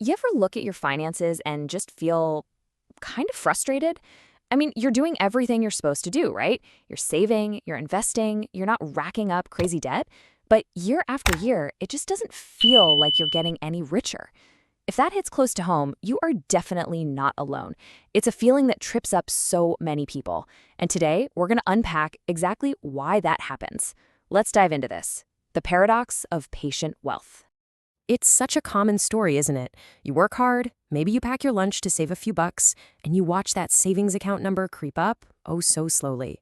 You ever look at your finances and just feel kind of frustrated? I mean, you're doing everything you're supposed to do, right? You're saving, you're investing, you're not racking up crazy debt. But year after year, it just doesn't feel like you're getting any richer. If that hits close to home, you are definitely not alone. It's a feeling that trips up so many people. And today, we're going to unpack exactly why that happens. Let's dive into this. The paradox of patient wealth. It's such a common story, isn't it? You work hard, maybe you pack your lunch to save a few bucks, and you watch that savings account number creep up, oh so slowly.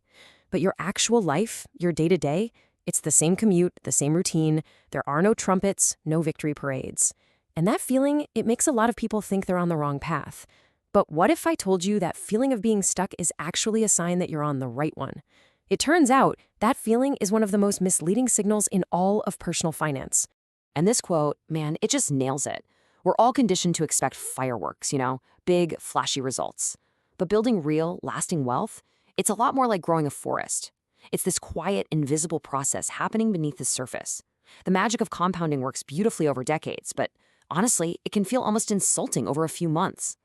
But your actual life, your day-to-day, it's the same commute, the same routine. There are no trumpets, no victory parades. And that feeling, it makes a lot of people think they're on the wrong path. But what if I told you that feeling of being stuck is actually a sign that you're on the right one? It turns out that feeling is one of the most misleading signals in all of personal finance. And this quote, man, it just nails it. We're all conditioned to expect fireworks, big, flashy results. But building real, lasting wealth, it's a lot more like growing a forest. It's this quiet, invisible process happening beneath the surface. The magic of compounding works beautifully over decades, but honestly, it can feel almost insulting over a few months.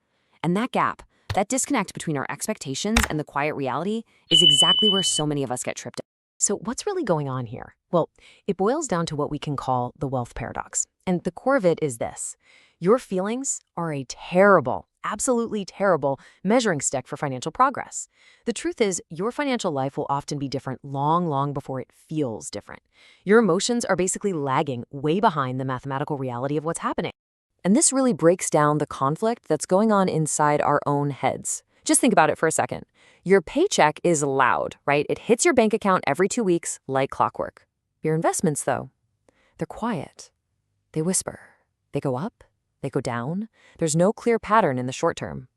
And that gap, that disconnect between our expectations and the quiet reality, is exactly where so many of us get tripped up. So what's really going on here? Well, it boils down to what we can call the wealth paradox. And the core of it is this. Your feelings are a terrible, absolutely terrible measuring stick for financial progress. The truth is, your financial life will often be different long before it feels different. Your emotions are basically lagging way behind the mathematical reality of what's happening. And this really breaks down the conflict that's going on inside our own heads. Just think about it for a second. Your paycheck is loud, right? It hits your bank account every 2 weeks like clockwork. Your investments, though, they're quiet. They whisper. They go up. They go down. There's no clear pattern in the short term.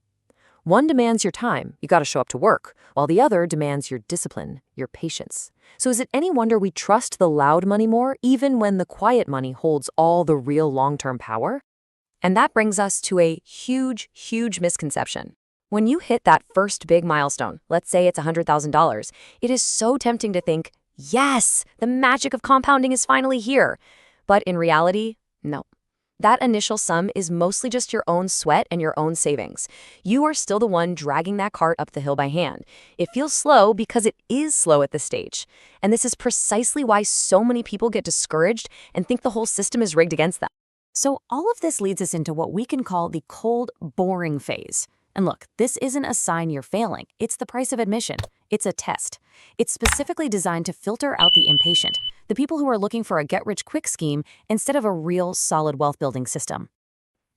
One demands your time. You got to show up to work, while the other demands your discipline, your patience. So is it any wonder we trust the loud money more, even when the quiet money holds all the real long-term power? And that brings us to a huge misconception. When you hit that first big milestone, let's say it's $100,000, it is so tempting to think, yes, the magic of compounding is finally here. But in reality, no. That initial sum is mostly just your own sweat and your own savings. You are still the one dragging that cart up the hill by hand. It feels slow because it is slow at this stage. And this is precisely why so many people get discouraged and think the whole system is rigged against them. So all of this leads us into what we can call the cold, boring phase. And look, this isn't a sign you're failing. It's the price of admission. It's a test. It's specifically designed to filter out the impatient, the people who are looking for a get-rich-quick scheme instead of a real, solid wealth-building system.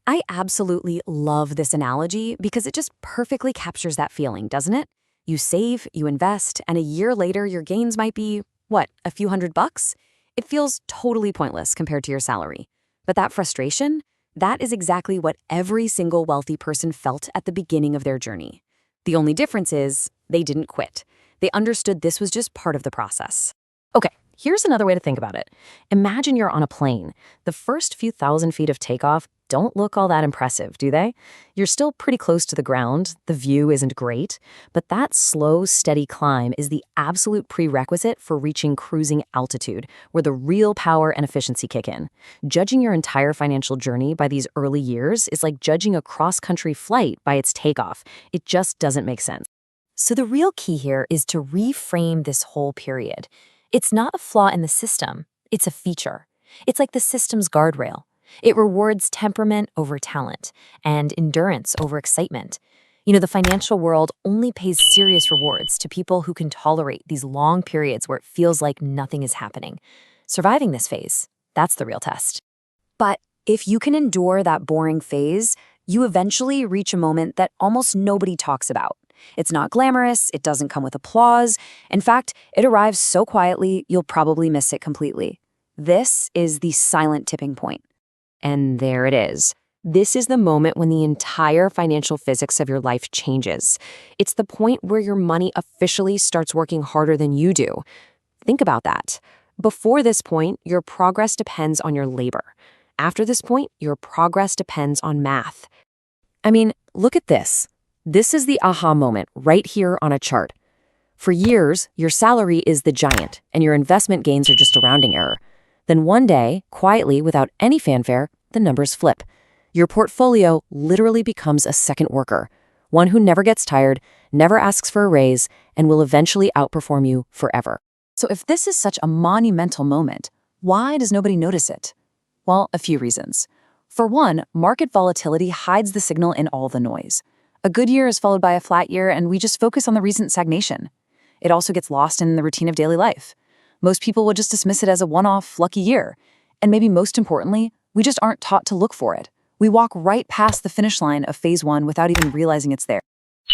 I absolutely love this analogy because it just perfectly captures that feeling, doesn't it? You save, you invest, and a year later your gains might be, a few $100? It feels totally pointless compared to your salary. But that frustration, that is exactly what every single wealthy person felt at the beginning of their journey. The only difference is they didn't quit. They understood this was just part of the process. Okay, here's another way to think about it. Imagine you're on a plane. The first few thousand feet of takeoff don't look all that impressive, do they? You're still pretty close to the ground. The view isn't great. But that slow, steady climb is the absolute prerequisite for reaching cruising altitude, where the real power and efficiency kick in. Judging your entire financial journey by these early years is like judging a cross-country flight by its takeoff. It just doesn't make sense. So the real key here is to reframe this whole period. It's not a flaw in the system. It's a feature. It's like the system's guardrail. It rewards temperament over talent and endurance over excitement. The financial world only pays serious rewards to people who can tolerate these long periods where it feels like nothing is happening. Surviving this phase, that's the real test. But if you can endure that boring phase, you eventually reach a moment that almost nobody talks about. It's not glamorous, it doesn't come with applause. In fact, it arrives so quietly, you'll probably miss it completely. This is the silent tipping point. And there it is. This is the moment when the entire financial physics of your life changes. It's the point where your money officially starts working harder than you do. Think about that. Before this point, your progress depends on your labor. After this point, your progress depends on math. I mean, look at this. This is the aha moment right here on a chart. For years, your salary is the giant, and your investment gains are just a rounding error. Then one day, quietly, without any fanfare, the numbers flip. Your portfolio literally becomes a second worker, one who never gets tired, never asks for a raise, and will eventually outperform you forever. So if this is such a monumental moment, why does nobody notice it? Well, a few reasons. For one, market volatility hides the signal in all the noise. A good year is followed by a flat year, and we just focus on the recent stagnation. It also gets lost in the routine of daily life. Most people would just dismiss it as a one-off, lucky year. And maybe most importantly, we just aren't taught to look for it. We walk right past the finish line of phase one without even realizing it's there.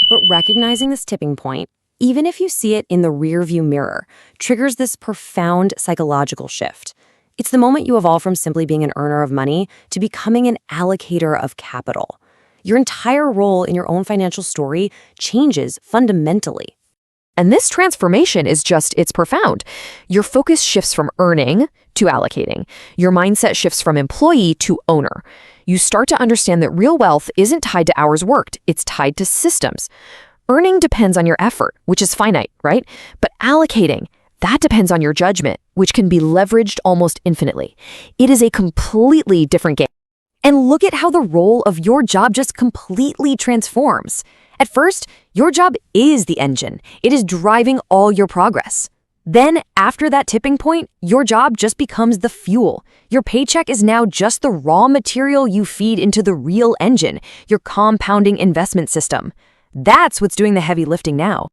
But recognizing this tipping point, even if you see it in the rearview mirror, triggers this profound psychological shift. It's the moment you evolve from simply being an earner of money to becoming an allocator of capital. Your entire role in your own financial story changes fundamentally. And this transformation it's profound. Your focus shifts from earning to allocating. Your mindset shifts from employee to owner. You start to understand that real wealth isn't tied to hours worked, it's tied to systems. Earning depends on your effort, which is finite, right? But allocating, that depends on your judgment, which can be leveraged almost infinitely. It is a completely different game. And look at how the role of your job just completely transforms. At first, your job is the engine. It is driving all your progress. Then, after that tipping point, your job just becomes the fuel. Your paycheck is now just the raw material you feed into the real engine, your compounding investment system. That's what's doing the heavy lifting now.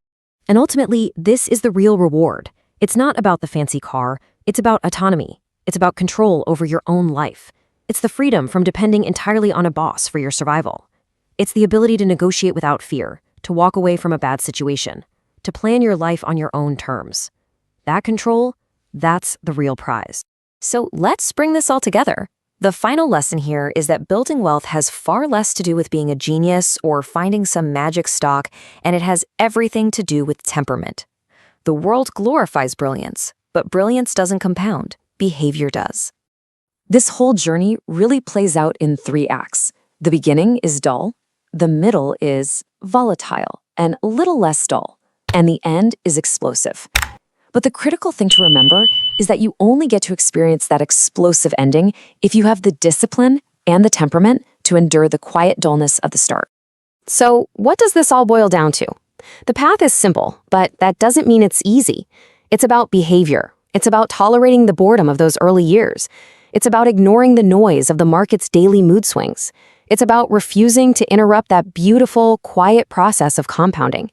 And ultimately, this is the real reward. It's not about the fancy car. It's about autonomy. It's about control over your own life. It's the freedom from depending entirely on a boss for your survival. It's the ability to negotiate without fear, to walk away from a bad situation, to plan your life on your own terms. That control, that's the real prize. So let's bring this all together. The final lesson here is that building wealth has far less to do with being a genius or finding some magic stock, and it has everything to do with temperament. The world glorifies brilliance, but brilliance doesn't compound. Behavior does. This whole journey really plays out in 3 acts. The beginning is dull, the middle is volatile and a little less dull, and the end is explosive. But the critical thing to remember is that you only get to experience that explosive ending if you have the discipline and the temperament to endure the quiet dullness of the start. So, what does this all boil down to? The path is simple, but that doesn't mean it's easy. It's about behavior. It's about tolerating the boredom of those early years. It's about ignoring the noise of the market's daily mood swings. It's about refusing to interrupt that beautiful, quiet process of compounding.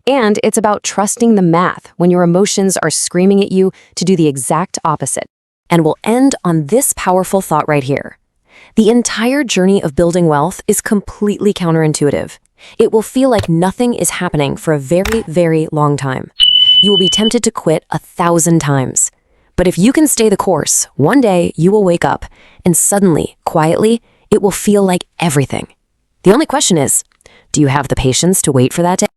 And it's about trusting the math when your emotions are screaming at you to do the exact opposite. And we'll end on this powerful thought right here. The entire journey of building wealth is completely counterintuitive. It will feel like nothing is happening for a very, very long time. You will be tempted to quit 1,000 times. But if you can stay the course, one day you will wake up and suddenly, quietly, it will feel like everything. The only question is, do you have the patience to wait for that day?